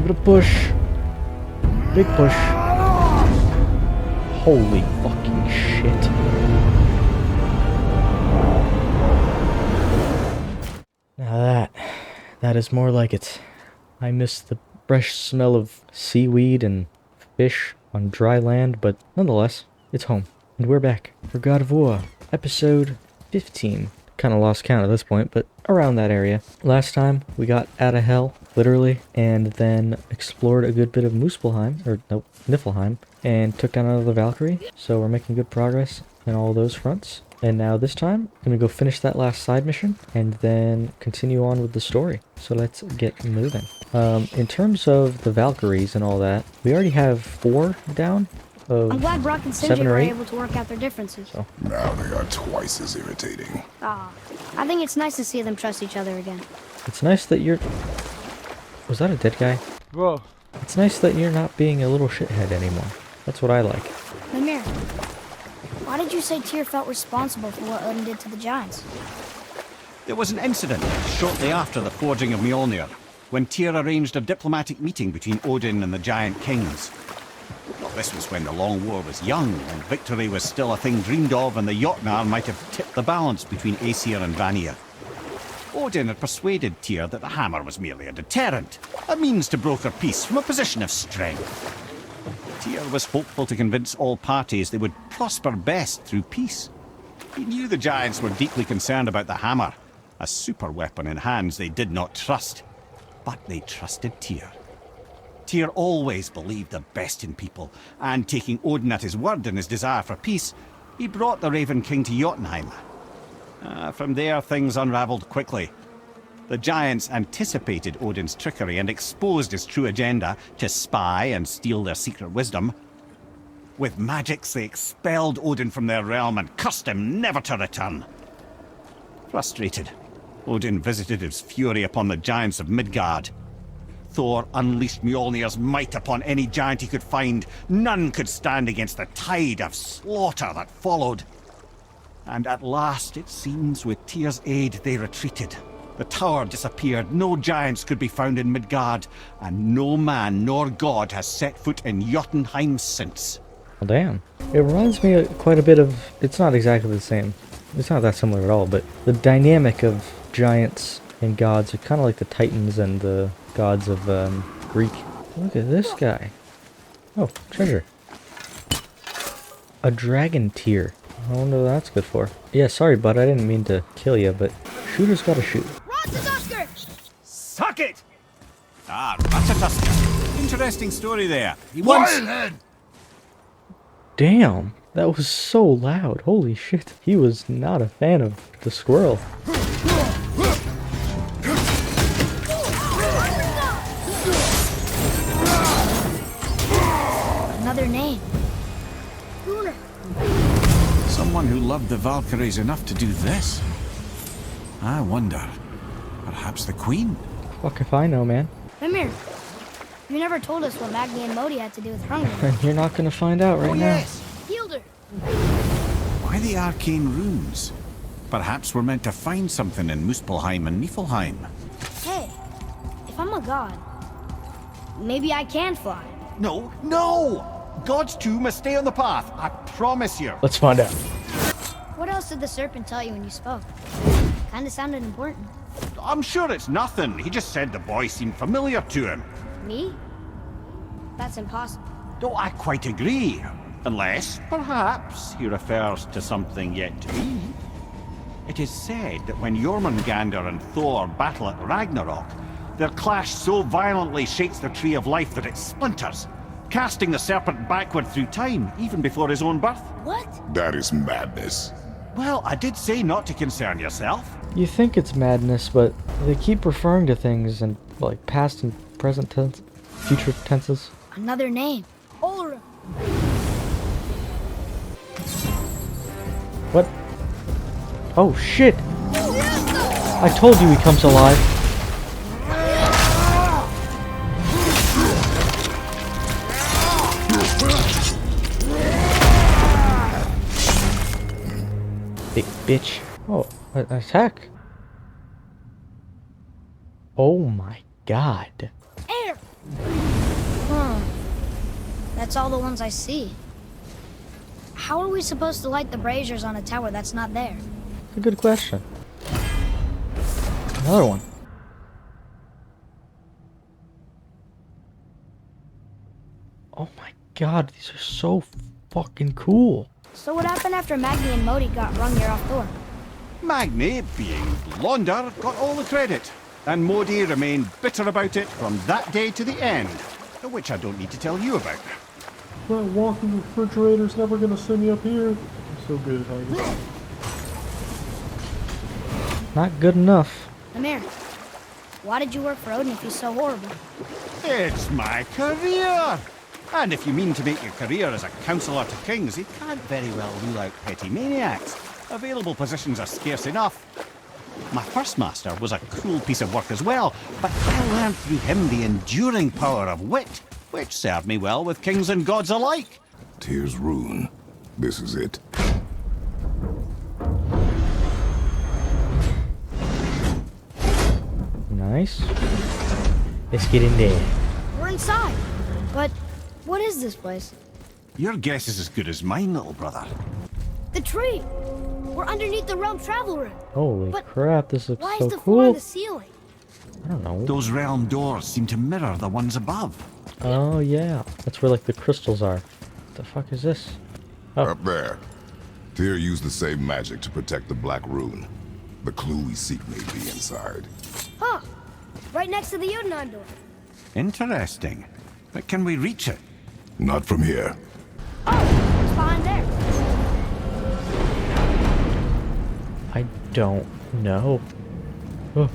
Give it a push. Big push. Holy fucking shit. Now that is more like it. I miss the fresh smell of seaweed and fish on dry land, but nonetheless, it's home. And we're back for God of War, episode 15. Kind of lost count at this point, but around that area. Last time, we got out of hell, literally, and then explored a good bit of Muspelheim, or nope, Niflheim, and took down another Valkyrie, so we're making good progress in all those fronts. And now this time, I'm gonna go finish that last side mission, and then continue on with the story. So let's get moving. In terms of the Valkyries and all that, we already have 4 down. I'm glad Brock and Sindri were able to work out their differences. So. Now they are twice as irritating. I think it's nice to see them trust each other again. It's nice that you're... Was that a dead guy? Whoa. It's nice that you're not being a little shithead anymore. That's what I like. Mimir, why did you say Tyr felt responsible for what Odin did to the giants? There was an incident shortly after the forging of Mjolnir, when Tyr arranged a diplomatic meeting between Odin and the giant kings. Well, this was when the Long War was young, and victory was still a thing dreamed of, and the Jotnar might have tipped the balance between Aesir and Vanir. Odin had persuaded Tyr that the hammer was merely a deterrent, a means to broker peace from a position of strength. Tyr was hopeful to convince all parties they would prosper best through peace. He knew the giants were deeply concerned about the hammer, a super weapon in hands they did not trust. But they trusted Tyr. Tyr always believed the best in people, and taking Odin at his word in his desire for peace, he brought the Raven King to Jotunheim. From there, things unravelled quickly. The giants anticipated Odin's trickery and exposed his true agenda to spy and steal their secret wisdom. With magics, they expelled Odin from their realm and cursed him never to return. Frustrated, Odin visited his fury upon the giants of Midgard. Thor unleashed Mjolnir's might upon any giant he could find. None could stand against the tide of slaughter that followed. And at last, it seems, with Tyr's aid, they retreated. The tower disappeared, no giants could be found in Midgard, and no man nor god has set foot in Jotunheim since. Well, damn. It reminds me quite a bit of... It's not exactly the same. It's not that similar at all, but the dynamic of giants and gods are kind of like the Titans and the gods of Greek. Look at this guy. Oh, treasure. A dragon tear. I wonder what that's good for. Yeah, sorry, bud. I didn't mean to kill you, but shooters gotta shoot. Suck it! Ratchatusker. Interesting story there. He once... Lionhead! Damn, that was so loud. Holy shit. He was not a fan of the squirrel. Another name. Someone who loved the Valkyries enough to do this. I wonder, perhaps the Queen? Fuck if I know, man. Mimir, you never told us what Magni and Modi had to do with hunger. And you're not gonna find out right now. Healed her. Why the arcane runes? Perhaps we're meant to find something in Muspelheim and Niflheim. Hey, if I'm a god, maybe I can fly. No, no! Gods too must stay on the path, I promise you. Let's find out. What else did the serpent tell you when you spoke? Kinda sounded important. I'm sure it's nothing. He just said the boy seemed familiar to him. Me? That's impossible. Oh, I quite agree. Unless, perhaps, he refers to something yet to be. It is said that when Jormungandr and Thor battle at Ragnarok, their clash so violently shakes the tree of life that it splinters, casting the serpent backward through time, even before his own birth. What? That is madness. Well, I did say not to concern yourself. You think it's madness, but they keep referring to things in, like, past and present tense, future tenses. Another name. Olra. What? Oh, shit! I told you he comes alive. Big bitch. Oh, attack. Oh my god. Air! Huh. That's all the ones I see. How are we supposed to light the braziers on a tower that's not there? That's a good question. Another one. Oh my god, these are so fucking cool. So what happened after Magni and Modi got Hrungnir off Thor? Magni, being blonder, got all the credit, and Modi remained bitter about it from that day to the end, which I don't need to tell you about. That walking refrigerator's never gonna send me up here. I'm so good at hiding. Not good enough. Amir, why did you work for Odin if he's so horrible? It's my career! And if you mean to make your career as a counsellor to kings, you can't very well rule out petty maniacs. Available positions are scarce enough. My first master was a cruel piece of work as well, but I learned through him the enduring power of wit, which served me well with kings and gods alike. Tyr's rune. This is it. Nice. Let's get in there. We're inside. But what is this place? Your guess is as good as mine, little brother. The tree! We're underneath the realm travel room. Holy But crap, this looks Why so is the floor on cool. the ceiling? I don't know. Those realm doors seem to mirror the ones above. Oh yeah, that's where like the crystals are. What the fuck is this? Oh. Up there. Tyr used the same magic to protect the Black Rune. The clue we seek may be inside. Huh. Right next to the Jotunheim door. Interesting. But can we reach it? Not from here. Oh, it's behind there. I don't know. Oh.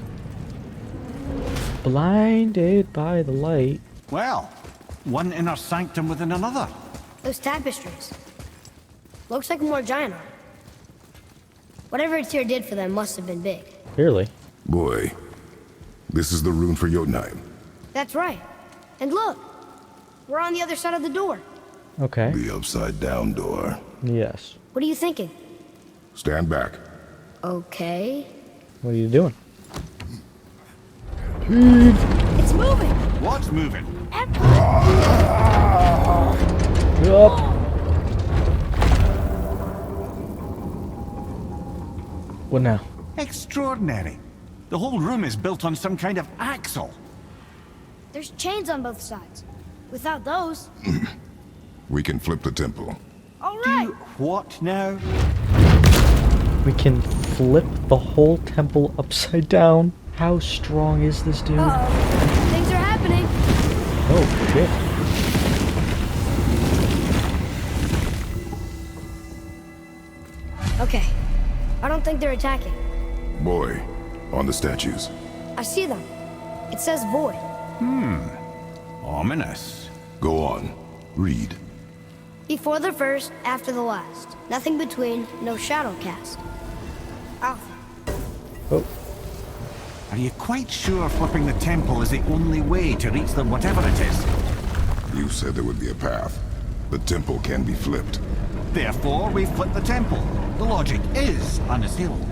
Blinded by the light. Well, one inner sanctum within another. Those tapestries. Looks like more giant art. Whatever Tyr did for them must have been big. Clearly. Boy, this is the rune for Jotunheim. That's right. And look, we're on the other side of the door. Okay. The upside-down door. Yes. What are you thinking? Stand back. Okay. What are you doing? It's moving! What's moving? Up. What now? Extraordinary. The whole room is built on some kind of axle. There's chains on both sides. Without those... We can flip the temple. All right! What now? We can flip the whole temple upside down. How strong is this dude? Uh-oh. Things are happening. Oh shit. Okay. I don't think they're attacking. Boy, on the statues. I see them. It says void. Ominous. Go on. Read. Before the first, after the last. Nothing between, no shadow cast. Alpha. Oh. Are you quite sure flipping the temple is the only way to reach them, whatever it is? You said there would be a path. The temple can be flipped. Therefore, we flip the temple. The logic is unassailable.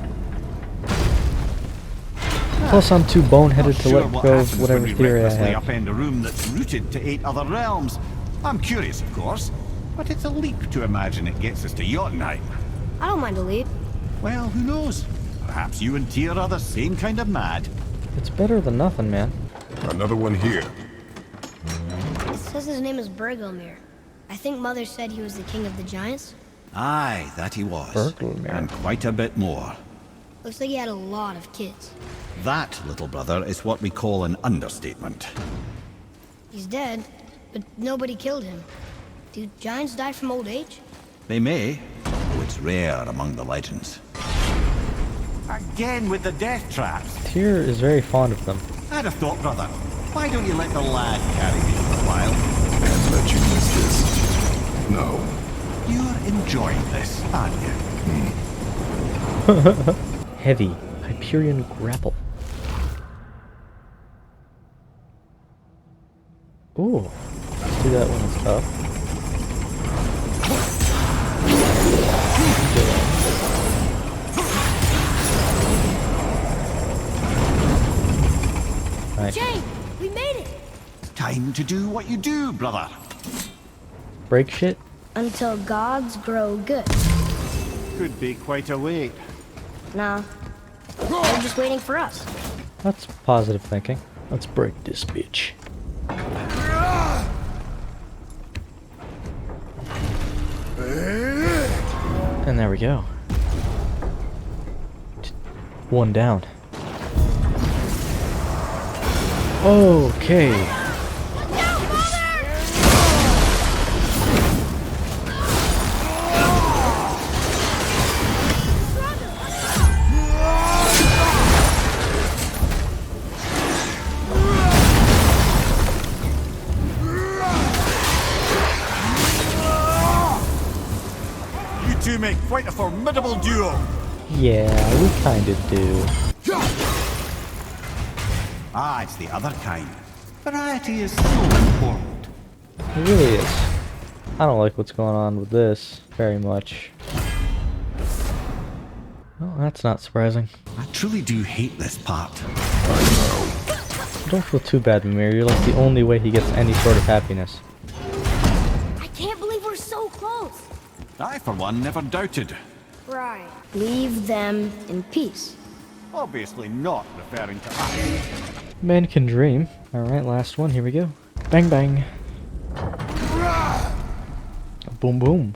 Plus, I'm too boneheaded to Sure let what go happens of when whatever we theory I recklessly have. upend a room that's rooted to 8 other realms. I'm curious, of course, but it's a leap to imagine it gets us to Jotunheim. I don't mind a leap. Well, who knows? Perhaps you and Tyr are the same kind of mad. It's better than nothing, man. Another one here. It says his name is Bergelmir. I think Mother said he was the king of the giants. Aye, that he was. Berkeley. And quite a bit more. Looks like he had a lot of kids. That, little brother, is what we call an understatement. He's dead, but nobody killed him. Do giants die from old age? They may, though it's rare among the legends. Again with the death traps. Tyr is very fond of them. I had a thought, brother. Why don't you let the lad carry me for a while? Can't let you miss this. No. You're enjoying this, aren't you? Heavy. Hyperion grapple. Ooh. Let's do that when it's up. Nice. Jane, we made it! time to do what you do, brother. Break shit? Until gods grow good. Could be quite a wait. Nah. They're just waiting for us. That's positive thinking. Let's break this bitch. And there we go. One down. Okay. You two make quite a formidable duo. Yeah, we kinda do. Ah, it's the other kind. Variety is so important. It really is. I don't like what's going on with this very much. Well, that's not surprising. I truly do hate this part. Don't feel too bad, Mimir. You're like the only way he gets any sort of happiness. I can't believe we're so close. I, for one, never doubted. Right. Leave them in peace. Obviously not referring to us. Man can dream. Alright, last one. Here we go. Bang bang. Boom boom.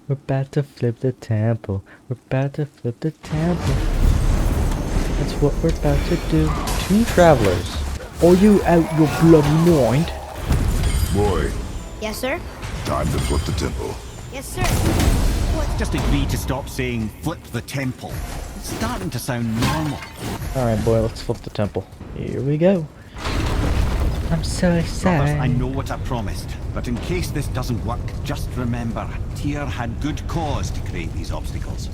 We're about to flip the temple. We're about to flip the temple. That's what we're about to do. Two travelers. Are you out your bloody mind? Boy, Yes, sir? time to flip the temple. Yes, sir. Let's just agree to stop saying flip the temple. It's starting to sound normal. Alright, boy, let's flip the temple. Here we go. I'm so Brothers, excited. I know what I promised, but in case this doesn't work, just remember, Tyr had good cause to create these obstacles.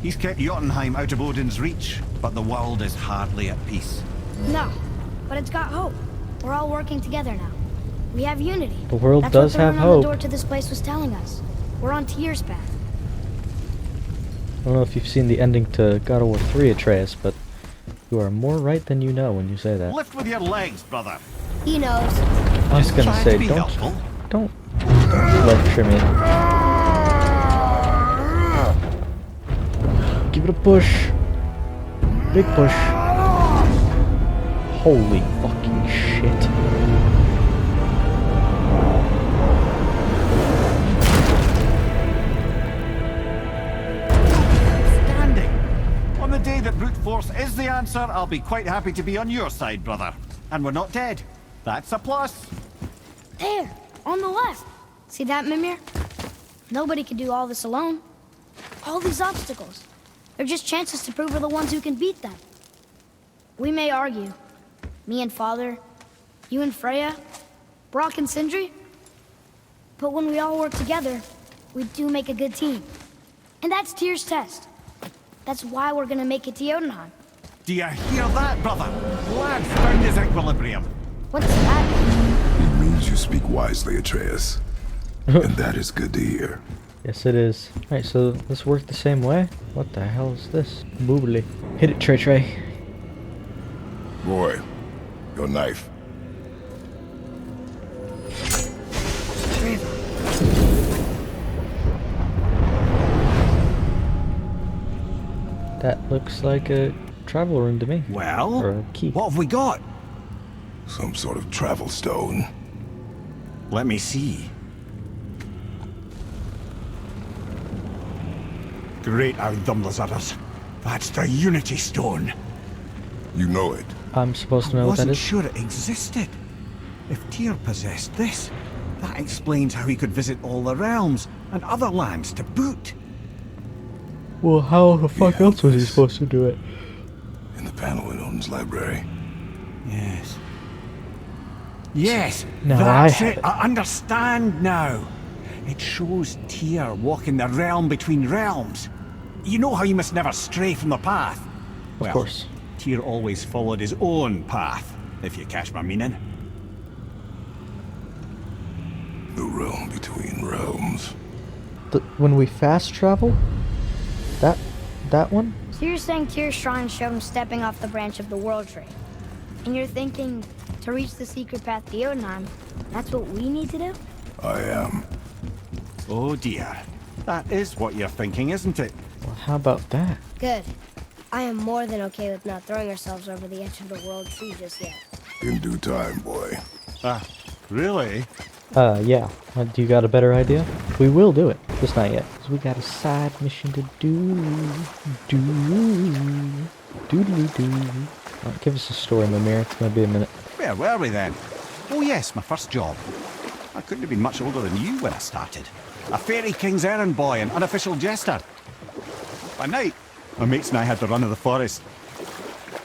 He's kept Jotunheim out of Odin's reach, but the world is hardly at peace. No, but it's got hope. We're all working together now. We have unity. The world That's does what the have rune on the hope. door to this place was telling us. We're on Tyr's path. I don't know if you've seen the ending to God of War 3, Atreus, but you are more right than you know when you say that. Lift with your legs, brother. He knows. I was gonna Trying say, to be don't helpful. lecture me. Give it a push. Big push. Holy fucking shit. Standing. On the day that brute force is the answer, I'll be quite happy to be on your side, brother. And we're not dead. That's a plus. There, on the left. See that, Mimir? Nobody can do all this alone. All these obstacles. They're just chances to prove we're the ones who can beat them. We may argue. Me and Father, you and Freya, Brock and Sindri. But when we all work together, we do make a good team. And that's Tyr's test. That's why we're gonna make it to Jotunheim. Do you hear that, brother? Lad's found his equilibrium. What's that? It means you speak wisely, Atreus. And that is good to hear. Yes, it is. Alright, so this worked the same way? What the hell is this? Boobly. Hit it, Trey Trey. Boy, your knife. That looks like a travel room to me. Well, Or a key. what have we got? Some sort of travel stone. Let me see. Great Audumlazaras. That's the Unity Stone. You know it. I'm supposed to I know what that wasn't is? sure it existed. If Tyr possessed this, that explains how he could visit all the realms and other lands to boot. Well, how the fuck Yeah, else was he this- supposed to do it? In the panel in Odin's library. Yes. Yes, Now that's I have it. it. I understand now. It shows Tyr walking the realm between realms. You know how you must never stray from the path? Of course. Tyr always followed his own path, if you catch my meaning. The realm between realms. When we fast travel? That one? So you're saying Tyr's shrine showed him stepping off the branch of the World Tree. And you're thinking, to reach the secret path to Jotunheim, that's what we need to do? I am. Oh dear. That is what you're thinking, isn't it? Well, how about that? Good. I am more than okay with not throwing ourselves over the edge of the World Tree just yet. In due time, boy. Really? Yeah. Do you got a better idea? We will do it. Just not yet. 'Cause we got a side mission to do. Alright, give us a story, Mimir. It's gonna be a minute. Where were we then? Oh yes, my first job. I couldn't have been much older than you when I started. A fairy king's errand boy and unofficial jester. By night, my mates and I had the run of the forest.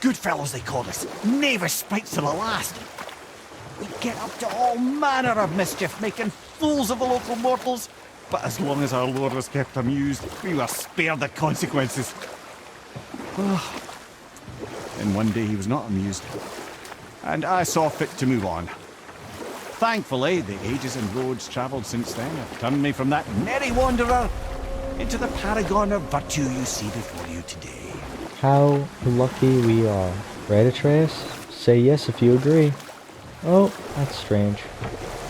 Good fellows they called us. Knavish spites to the last. We'd get up to all manner of mischief, making fools of the local mortals. But as long as our lord was kept amused, we were spared the consequences. Then one day he was not amused, and I saw fit to move on. Thankfully, the ages and roads travelled since then have turned me from that merry wanderer into the paragon of virtue you see before you today. How lucky we are. Right, Atreus? Say yes if you agree. Oh, that's strange.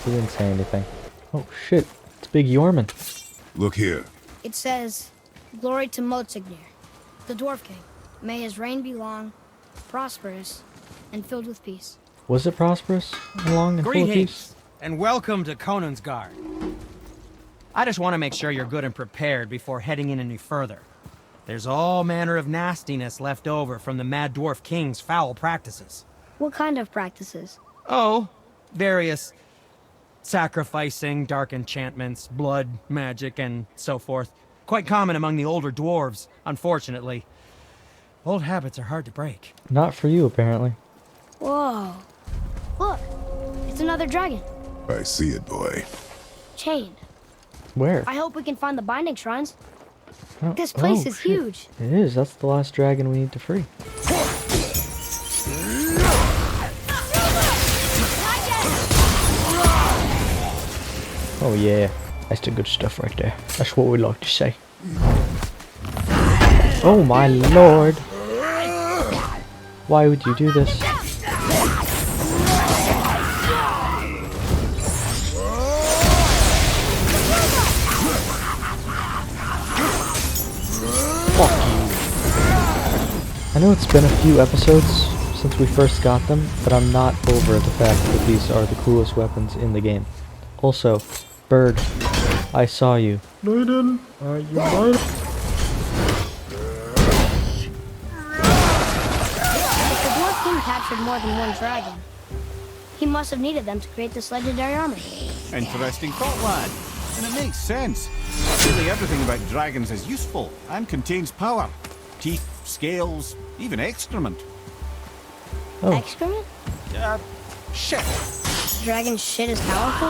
He didn't say anything. Oh shit, it's Big Yorman. Look here. It says, "Glory to Motsignir, the Dwarf King. May his reign be long, prosperous, and filled with peace." Was it prosperous and long and full of peace? Greetings, and welcome to Konungsgard. I just want to make sure you're good and prepared before heading in any further. There's all manner of nastiness left over from the Mad Dwarf King's foul practices. What kind of practices? Oh, various sacrificing, dark enchantments, blood, magic, and so forth. Quite common among the older dwarves, unfortunately. Old habits are hard to break. Not for you, apparently. Whoa. Look, it's another dragon. I see it, boy. Chained. Where? I hope we can find the binding shrines. Oh, This place is shit. huge. It is. That's the last dragon we need to free. Oh yeah, that's the good stuff right there. That's what we like to say. Oh my lord! Why would you do this? Fuck you. I know it's been a few episodes since we first got them, but I'm not over the fact that these are the coolest weapons in the game. Also, Bird, I saw you. No, you didn't. You might. If the Dwarf King captured more than one dragon, he must have needed them to create this legendary armor. Interesting thought, lad. And it makes sense. Really everything about dragons is useful and contains power. Teeth, scales, even excrement. Oh, Excrement? Shit. Dragon shit is powerful?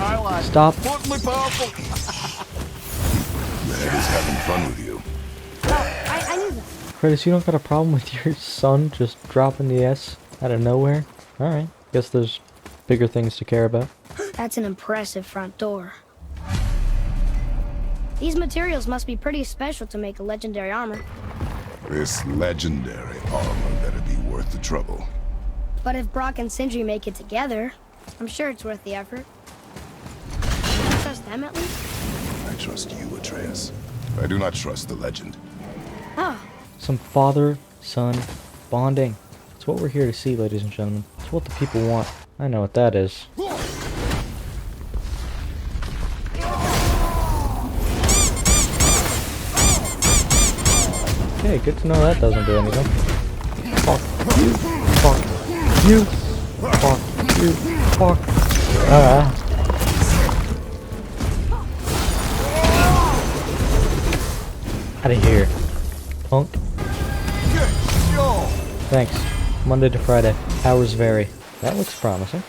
Aye, lad. stop. Totally powerful. Ned is having fun with you. I knew that. Kratos, you don't got a problem with your son just dropping the S out of nowhere? Alright, guess there's bigger things to care about. That's an impressive front door. These materials must be pretty special to make a legendary armor. This legendary armor better be worth the trouble. But if Brock and Sindri make it together, I'm sure it's worth the effort. Can you trust them at least? I trust you, Atreus. I do not trust the legend. Oh, Some father-son bonding. That's what we're here to see, ladies and gentlemen. It's what the people want. I know what that is. Okay, good to know that doesn't do anything. Fuck you. Fuck you. Fuck you. Fuck. Out of here, punk. Thanks. Monday to Friday. Hours vary. That looks promising.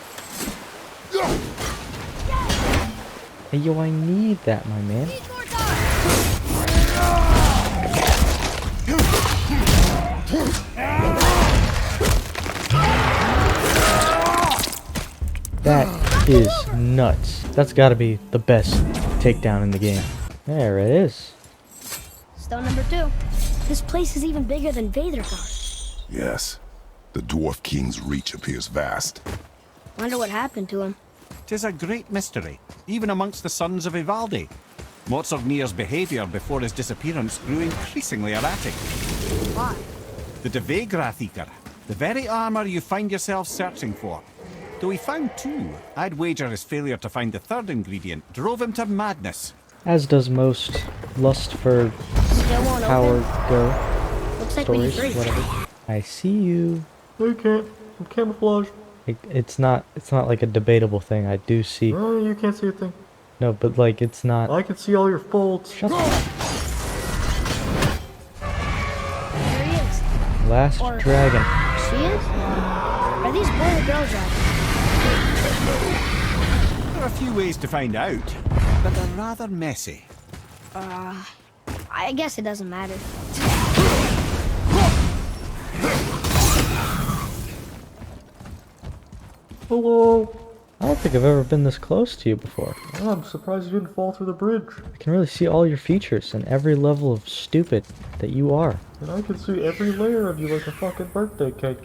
Hey, yo, I need that, my man. That is nuts. That's gotta be the best takedown in the game. There it is. stone number 2. This place is even bigger than Vadergard. Yes. The Dwarf King's reach appears vast. Wonder what happened to him. 'Tis a great mystery, even amongst the sons of Ivaldi. Mozartnir's behaviour before his disappearance grew increasingly erratic. Why? The Devegrathikr, the very armour you find yourself searching for. Though he found two, I'd wager his failure to find the third ingredient drove him to madness. As does most lust for Still won't power open? go Looks like we need stories, three. whatever. I see you. No, you can't. I'm camouflaged. It's not like a debatable thing. I do see. No, you can't see a thing. No, but like it's not. I can see all your folds. Shut up. There he is. Last Or- dragon. She is? Are these boy or girl dragons? There are a few ways to find out, but they're rather messy. I guess it doesn't matter. Hello. I don't think I've ever been this close to you before. Oh, I'm surprised you didn't fall through the bridge. I can really see all your features and every level of stupid that you are. And I can see every layer of you like a fucking birthday cake.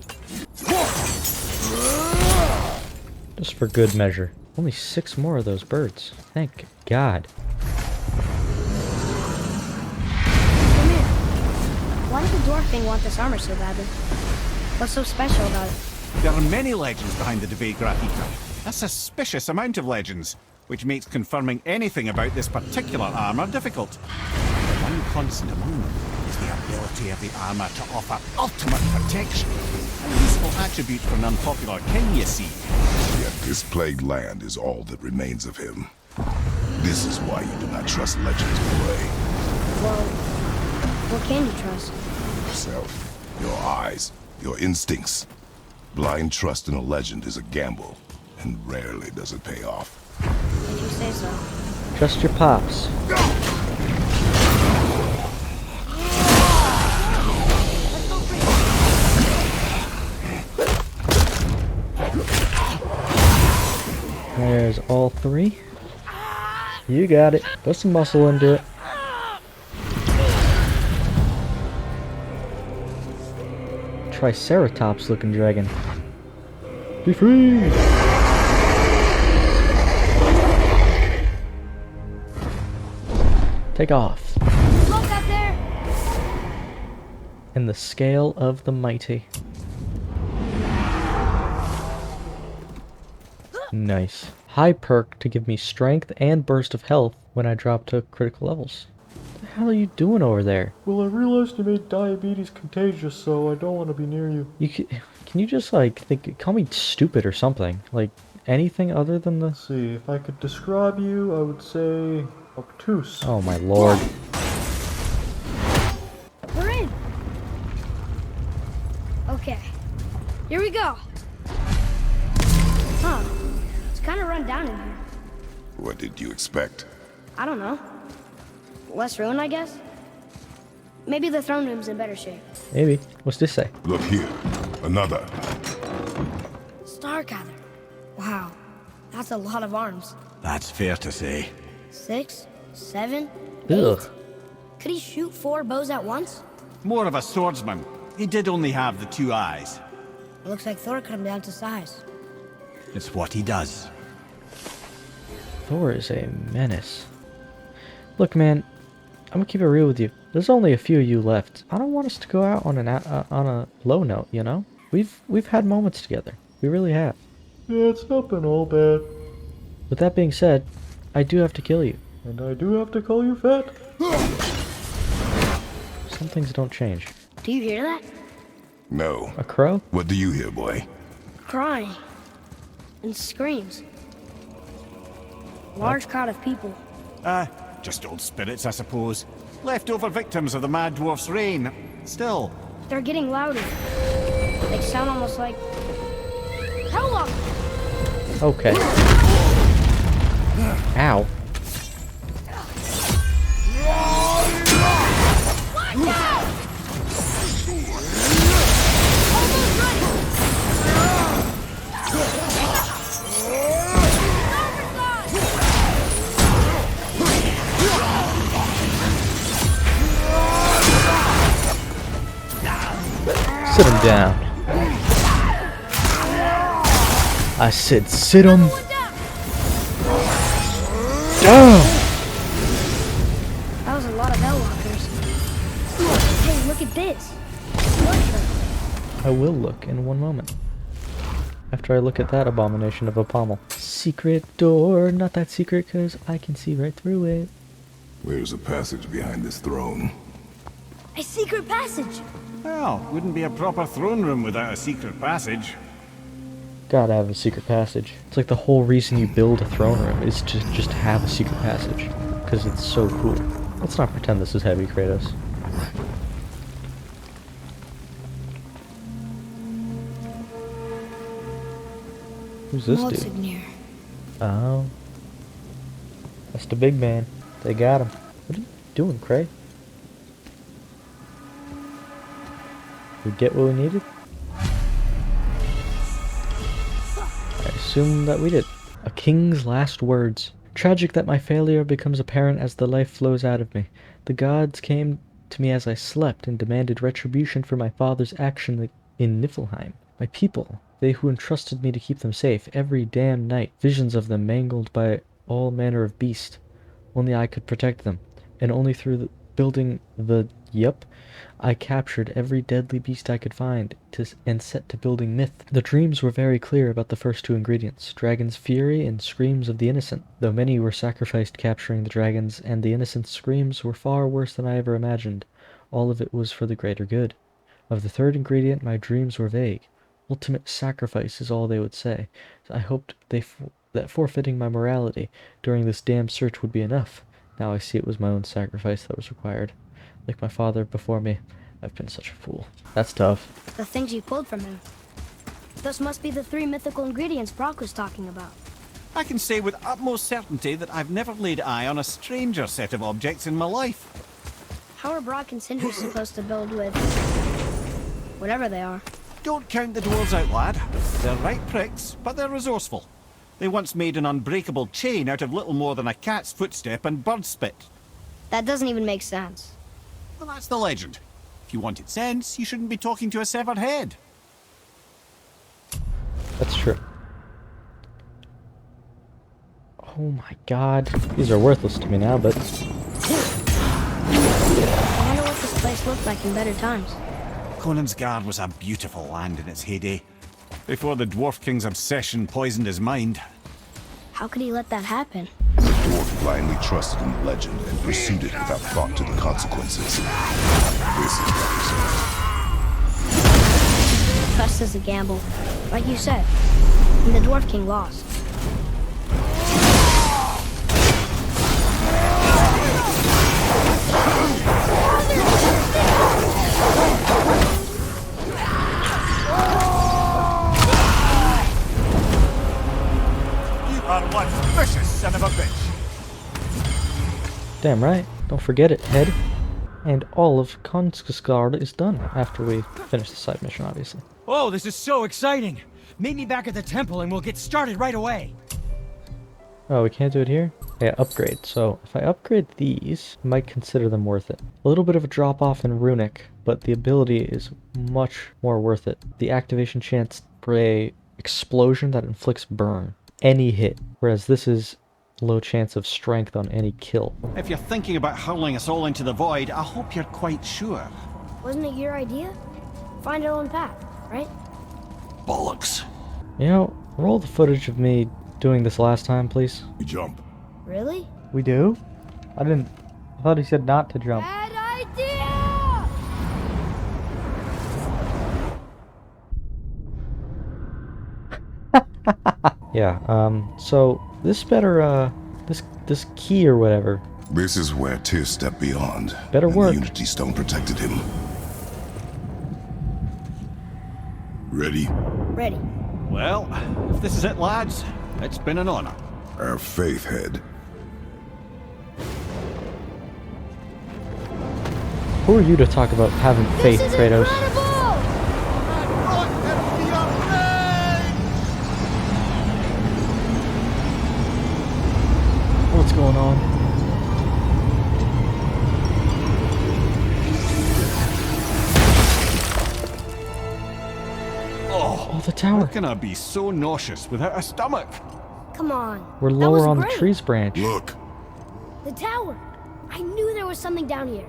Just for good measure. Only 6 more of those birds. Thank God. Come here. Why did the dwarf king want this armor so badly? What's so special about it? There are many legends behind the Devegrathikr. A suspicious amount of legends, which makes confirming anything about this particular armour difficult. One constant among them is the ability of the armour to offer ultimate protection. A useful attribute for an unpopular king, you see. Yet this plagued land is all that remains of him. This is why you do not trust legends, boy. Well, what can you trust? Yourself, your eyes, your instincts. Blind trust in a legend is a gamble, and rarely does it pay off. If you say so. Trust your pops. There's all 3. You got it. Put some muscle into it. Triceratops looking dragon. Be free! Take off. Look up there! In the scale of the mighty. Nice. High perk to give me strength and burst of health when I drop to critical levels. What the hell are you doing over there? Well, I realized you made diabetes contagious, so I don't want to be near you. Can you just like call me stupid or something? Like anything other than the... Let's see, if I could describe you, I would say obtuse. Oh my lord. We're in! Okay. Here we go! Huh. It's kind of run down in here. What did you expect? I don't know. Less ruin, I guess? Maybe the throne room's in better shape. Maybe. What's this say? Look here. Another. Stargather. Wow. That's a lot of arms. That's fair to say. 6, 7, Ugh. 8. Could he shoot 4 bows at once? More of a swordsman. He did only have the 2 eyes. It looks like Thor cut him down to size. It's what he does. Thor is a menace. Look, man, I'm gonna keep it real with you. There's only a few of you left. I don't want us to go out on a low note, you know? We've had moments together. We really have. Yeah, it's not been all bad. With that being said, I do have to kill you. And I do have to call you fat. Some things don't change. Do you hear that? No. A crow? What do you hear, boy? Crying. And screams. Large crowd of people. Just old spirits, I suppose. Leftover victims of the Mad Dwarf's reign. Still, They're getting louder. They sound almost like... Hella! Okay. Ow. Watch out! Almost ready! Sit him down. I said sit him down. That was a lot of Hellwalkers. Hey, look at this. Look. I will look in one moment. After I look at that abomination of a pommel. Secret door. Not that secret, because I can see right through it. Where's a passage behind this throne? A secret passage. Well, wouldn't be a proper throne room without a secret passage. Gotta have a secret passage. It's like the whole reason you build a throne room is to just have a secret passage. Because it's so cool. Let's not pretend this is heavy, Kratos. Who's this dude? Mjolnir. Oh. That's the big man. They got him. What are you doing, Cray? We get what we needed? I assume that we did. A king's last words. Tragic that my failure becomes apparent as the life flows out of me. The gods came to me as I slept and demanded retribution for my father's action in Niflheim. My people, they who entrusted me to keep them safe, every damn night, visions of them mangled by all manner of beast. Only I could protect them, and only through building the I captured every deadly beast I could find and set to building myth. The dreams were very clear about the first two ingredients, dragon's fury and screams of the innocent, though many were sacrificed capturing the dragons, and the innocent screams were far worse than I ever imagined. All of it was for the greater good. Of the third ingredient, my dreams were vague. Ultimate sacrifice is all they would say. I hoped that forfeiting my morality during this damn search would be enough. Now I see it was my own sacrifice that was required. Like my father before me, I've been such a fool. That's tough. The things you pulled from him. Those must be the 3 mythical ingredients Brock was talking about. I can say with utmost certainty that I've never laid eye on a stranger set of objects in my life. How are Brock and Cinder supposed to build with... whatever they are? Don't count the dwarves out, lad. They're right pricks, but they're resourceful. They once made an unbreakable chain out of little more than a cat's footstep and bird spit. That doesn't even make sense. Well, that's the legend. If you wanted sense, you shouldn't be talking to a severed head. That's true. Oh my god. These are worthless to me now, but... I wonder what this place looked like in better times. Conansgard was a beautiful land in its heyday, before the Dwarf King's obsession poisoned his mind. How could he let that happen? The dwarf blindly trusted in the legend and pursued it without thought to the consequences. This is what he Trust is a gamble, like you said. And the Dwarf King lost. Are one vicious son of a bitch. Damn right. Don't forget it, head. And all of Kongsgard is done after we finish the side mission, obviously. Oh, this is so exciting! Meet me back at the temple and we'll get started right away. Oh, we can't do it here? Yeah, upgrade. So, if I upgrade these, I might consider them worth it. A little bit of a drop-off in Runic, but the ability is much more worth it. The activation chance for a explosion that inflicts burn. Any hit, whereas this is low chance of strength on any kill. If you're thinking about hurling us all into the void, I hope you're quite sure. Wasn't it your idea? Find our own path, right? Bollocks. You know, roll the footage of me doing this last time, please. We jump. Really? We do? I thought he said not to jump. Bad idea! Yeah, so this better, this key or whatever. This is where Tyr stepped beyond. Better and work. The Unity Stone protected him. Ready? Ready. Well, if this is it, lads, it's been an honor. Our faith head. Who are you to talk about having faith, This is Kratos? incredible! What's going on? tower. How can I be so nauseous without a stomach? Come on. We're That lower was on the great. tree's branch. Look, The tower. I knew there was something down here.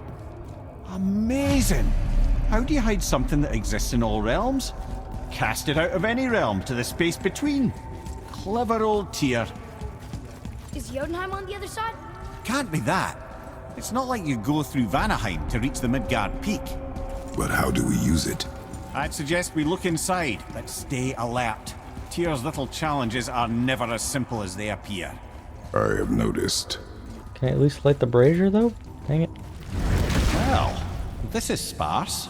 Amazing! How do you hide something that exists in all realms? Cast it out of any realm to the space between. Clever old Tyr. Is Jotunheim on the other side? Can't be that. It's not like you go through Vanaheim to reach the Midgard Peak. but how do we use it? I'd suggest we look inside, but stay alert. Tyr's little challenges are never as simple as they appear. I have noticed. Can I at least light the brazier, though? Dang it. Well, this is sparse.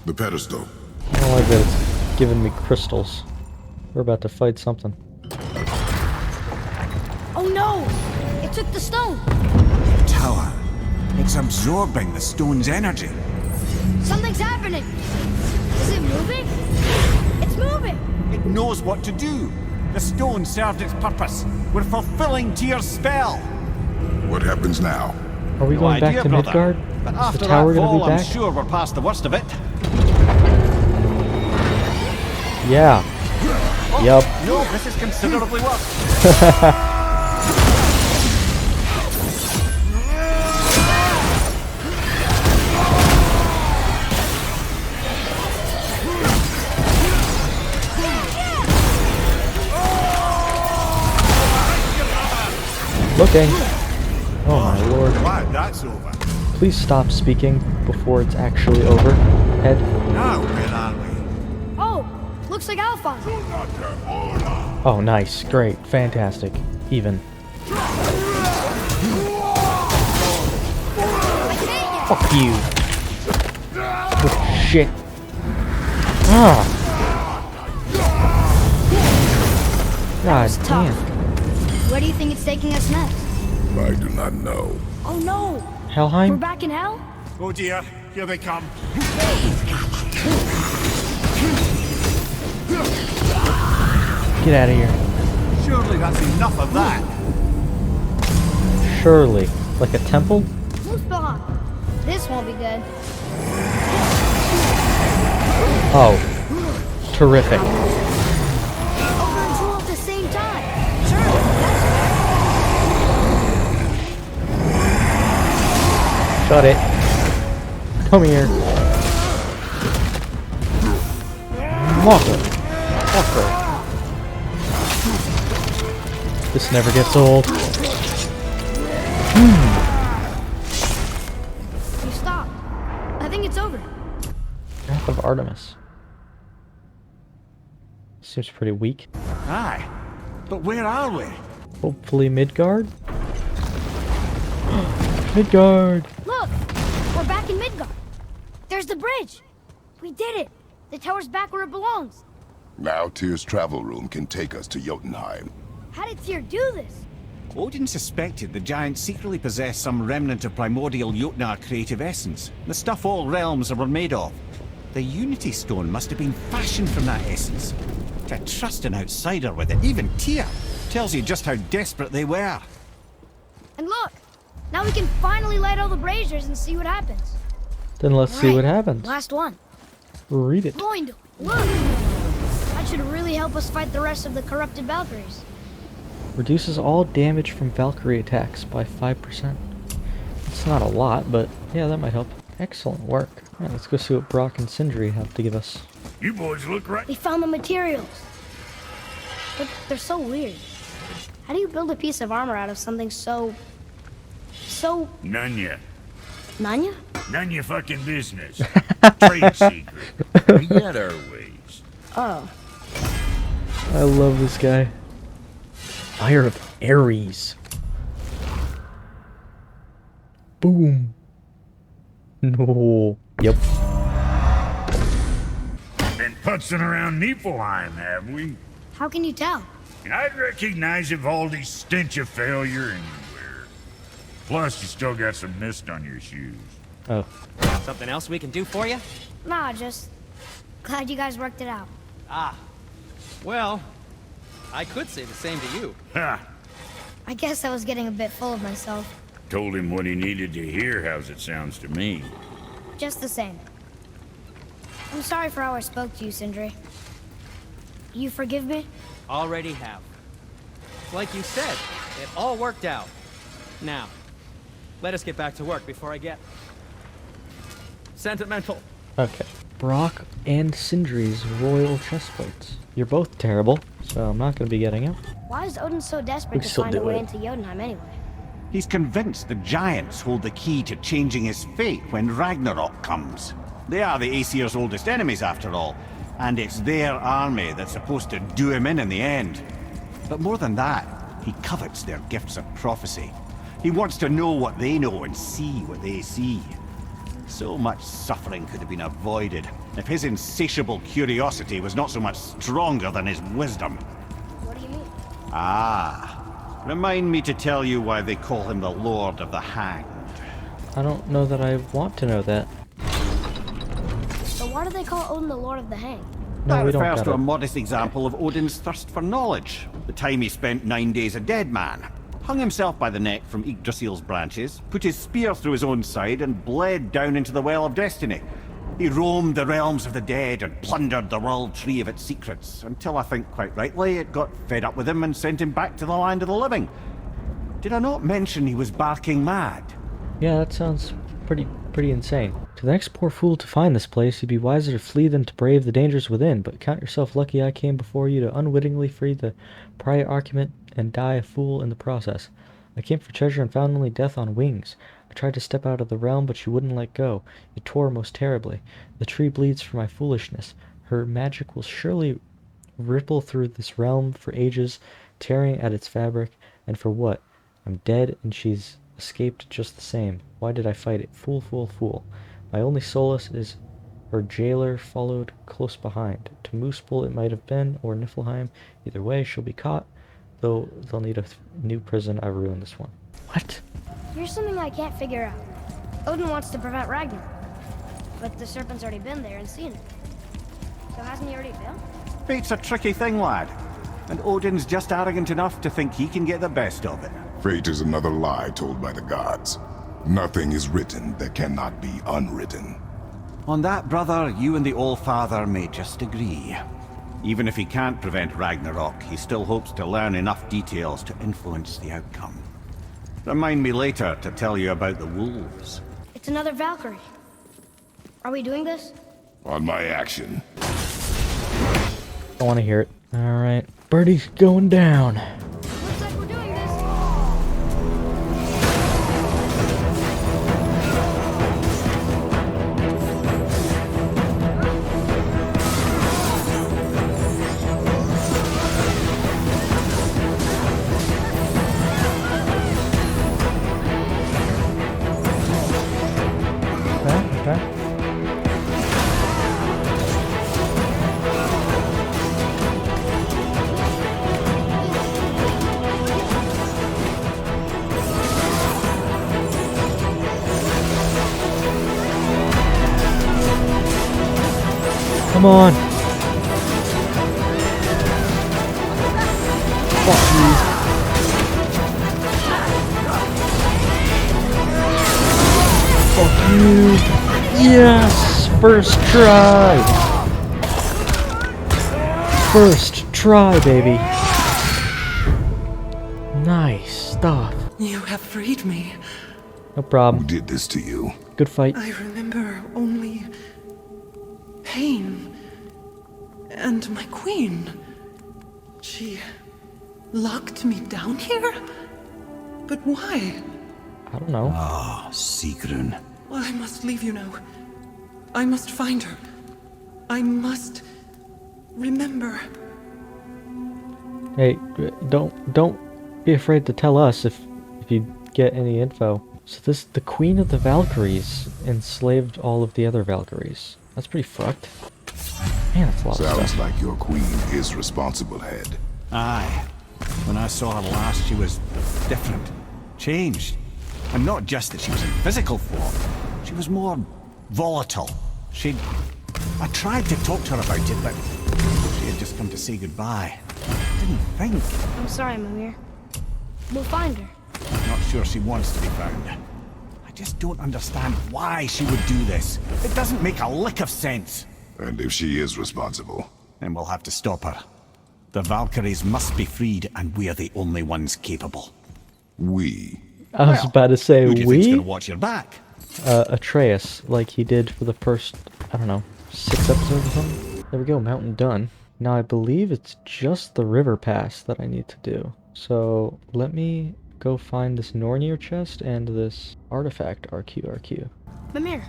The pedestal. I don't like that it's giving me crystals. We're about to fight something. Oh no! It took the stone! The tower. It's absorbing the stone's energy. Something's happening! Is it moving? It's moving! It knows what to do. The stone served its purpose. We're fulfilling Tyr's spell. What happens now? Are we No going back idea, to brother. Midgard? But Is after the tower that gonna fall, be I'm back? sure we're past the worst of it. Yeah. Yup. No, this is considerably worse. Looking. Oh my lord. Glad that's over. Please stop speaking before it's actually over. Head. Now, where are we? Oh! Looks like Alphonse! Oh, nice. Great. Fantastic. Even. I can't! Fuck you. Oh, shit. Ah. God Tough. damn. Where do you think it's taking us next? I do not know. Oh no! We're Helheim? back in hell? Oh dear, here they come. Get out of here. Surely that's enough of that. Surely. Like a temple? Muspelheim! This won't be good. Oh. Terrific. Over and through at the same time. Sure, that's Shut it. Come here. Walker. Walker. This never gets old. You stopped. I think it's over. Wrath of Artemis. Seems pretty weak. Aye. But where are we? Hopefully Midgard? Midgard! Look! We're back in Midgard. There's the bridge. We did it. The tower's back where it belongs. Now Tyr's travel room can take us to Jotunheim. How did Tyr do this? Odin suspected the giant secretly possessed some remnant of primordial Jotnar creative essence, the stuff all realms were made of. The Unity Stone must have been fashioned from that essence. To trust an outsider with it, even Tyr, tells you just how desperate they were. And look! Now we can finally light all the braziers and see what happens. Then let's see Right. what happens. Last one. Read it. Bloindel, look! That should really help us fight the rest of the corrupted Valkyries. Reduces all damage from Valkyrie attacks by 5%. It's not a lot, but yeah, that might help. Excellent work. Alright, let's go see what Brock and Sindri have to give us. You boys look right. We found the materials. But they're so weird. How do you build a piece of armor out of something so... None ya. Nanya? None your fucking business. Trade secret. We got our ways. Oh. I love this guy. Fire of Ares. Boom. No. Yep. Been putzing around Niflheim, have we? How can you tell? I'd recognize Ivaldi's stench of failure anywhere. Plus, you still got some mist on your shoes. Oh. Something else we can do for you? Nah, just... Glad you guys worked it out. Ah. Well, I could say the same to you. Ha! I guess I was getting a bit full of myself. Told him what he needed to hear, how's it sounds to me. Just the same. I'm sorry for how I spoke to you, Sindri. You forgive me? Already have. Like you said, it all worked out. Now, let us get back to work before I get sentimental. Okay. Brock and Sindri's royal chestplates. You're both terrible, so I'm not going to be getting it. Why is Odin so We desperate can to still find a do way it. into Jotunheim anyway? He's convinced the giants hold the key to changing his fate when Ragnarok comes. They are the Aesir's oldest enemies, after all, and it's their army that's supposed to do him in the end. But more than that, he covets their gifts of prophecy. He wants to know what they know and see what they see. So much suffering could have been avoided if his insatiable curiosity was not so much stronger than his wisdom. What do you mean? Ah, remind me to tell you why they call him the Lord of the Hanged. I don't know that I want to know that. So why do they call Odin the Lord of the Hang? No, That we don't refers got to a it. modest example of Odin's thirst for knowledge. The time he spent 9 days a dead man. Hung himself by the neck from Yggdrasil's branches, put his spear through his own side, and bled down into the Well of Destiny. He roamed the realms of the dead and plundered the World Tree of its secrets, until I think quite rightly it got fed up with him and sent him back to the land of the living. Did I not mention he was barking mad? Yeah, that sounds pretty insane. To the next poor fool to find this place, you'd be wiser to flee than to brave the dangers within, but count yourself lucky I came before you to unwittingly free the prior argument and die a fool in the process. I came for treasure and found only death on wings. I tried to step out of the realm, but you wouldn't let go. You tore most terribly. The tree bleeds for my foolishness. Her magic will surely ripple through this realm for ages, tearing at its fabric, and for what? I'm dead, and she's escaped just the same. Why did I fight it? Fool, fool, fool. My only solace is her jailer followed close behind. To Moosepole it might have been, or Niflheim. Either way, she'll be caught, though they'll need a new prison. I ruined this one. What? Here's something I can't figure out. Odin wants to prevent Ragnarok, but the serpent's already been there and seen it. So hasn't he already failed? Fate's a tricky thing, lad. And Odin's just arrogant enough to think he can get the best of it. Fate is another lie told by the gods. Nothing is written that cannot be unwritten. On that, brother, you and the All-Father may just agree. Even if he can't prevent Ragnarok, he still hopes to learn enough details to influence the outcome. Remind me later to tell you about the wolves. It's another Valkyrie. Are we doing this? On my action. I want to hear it. Alright. Birdie's going down. Looks like we're doing this. Okay. Come on. Fuck you. Fuck you. Yes! First try! First try, baby. Nice stuff. You have freed me. No Who problem. did this to you? Good fight. I remember only pain. And my queen. She locked me down here? But why? I don't know. Ah, Sigrun. I must leave you now. I must find her. I must remember. Hey, don't be afraid to tell us if you get any info. So the Queen of the Valkyries enslaved all of the other Valkyries. That's pretty fucked. Man, that's a lot of Sounds stuff. like your queen is responsible, head. Aye. When I saw her last, she was different. Changed. And not just that she was in physical form. She was more volatile. I tried to talk to her about it, but she had just come to say goodbye. I didn't think. I'm sorry, Mimir. We'll find her. Not sure she wants to be found. I just don't understand why she would do this. It doesn't make a lick of sense. And if she is responsible, Then we'll have to stop her. The Valkyries must be freed, and we're the only ones capable. We. I was about to say, Who do you think's we? gonna watch your back? Atreus, like he did for the first, I don't know, 6 episodes or something. There we go, mountain done. Now I believe it's just the river pass that I need to do. So let me go find this Nornir chest and this artifact RQ. Mimir,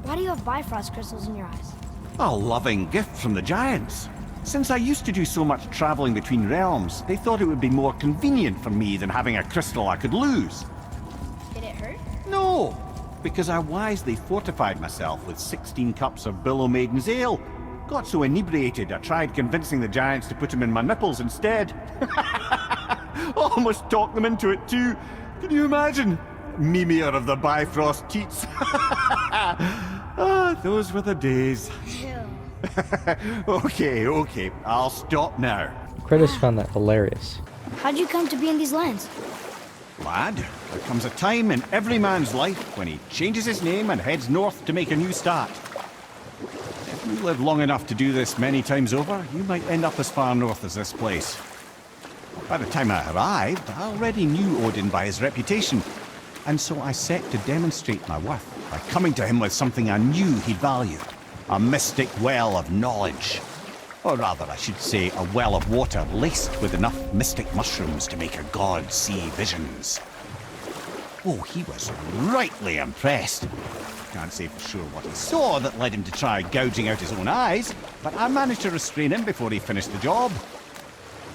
why do you have Bifrost crystals in your eyes? A loving gift from the giants. Since I used to do so much traveling between realms, they thought it would be more convenient for me than having a crystal I could lose. Did it hurt? No, because I wisely fortified myself with 16 cups of Billow Maiden's ale. Got so inebriated, I tried convincing the giants to put them in my nipples instead. Almost talked them into it too. Can you imagine? Mimir of the Bifrost Teats. Ah, those were the days. Ew. Okay, I'll stop now. Kratos found that hilarious. How'd you come to be in these lands? Lad, there comes a time in every man's life when he changes his name and heads north to make a new start. If you live long enough to do this many times over, you might end up as far north as this place. By the time I arrived, I already knew Odin by his reputation, and so I set to demonstrate my worth by coming to him with something I knew he'd value. A mystic well of knowledge. Or rather, I should say, a well of water laced with enough mystic mushrooms to make a god see visions. Oh, he was rightly impressed. Can't say for sure what he saw that led him to try gouging out his own eyes, but I managed to restrain him before he finished the job.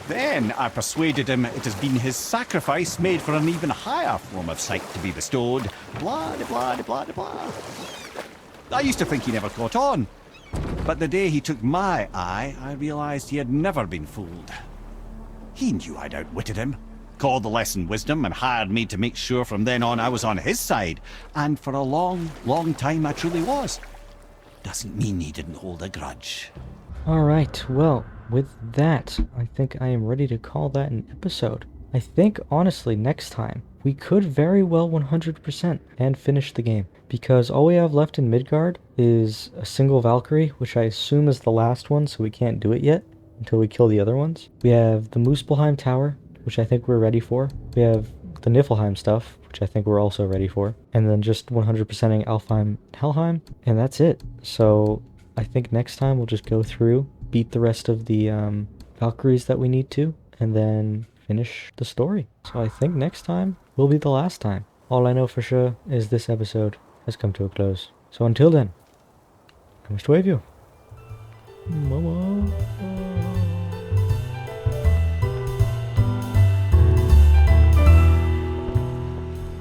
Then I persuaded him it has been his sacrifice made for an even higher form of sight to be bestowed. Blah, de blah, de blah, de blah. I used to think he never caught on, but the day he took my eye, I realized he had never been fooled. He knew I'd outwitted him, called the lesson wisdom, and hired me to make sure from then on I was on his side, and for a long, long time I truly was. Doesn't mean he didn't hold a grudge. Alright, well, with that, I think I am ready to call that an episode. I think, honestly, next time, we could very well 100% and finish the game. Because all we have left in Midgard is a single Valkyrie, which I assume is the last one, so we can't do it yet until we kill the other ones. We have the Muspelheim Tower, which I think we're ready for. We have the Niflheim stuff, which I think we're also ready for. And then just 100%ing Alfheim, Helheim, and that's it. So I think next time we'll just go through, beat the rest of the Valkyries that we need to, and then finish the story. So I think next time will be the last time. All I know for sure is this episode has come to a close. So until then, I must wave you. Bye-bye.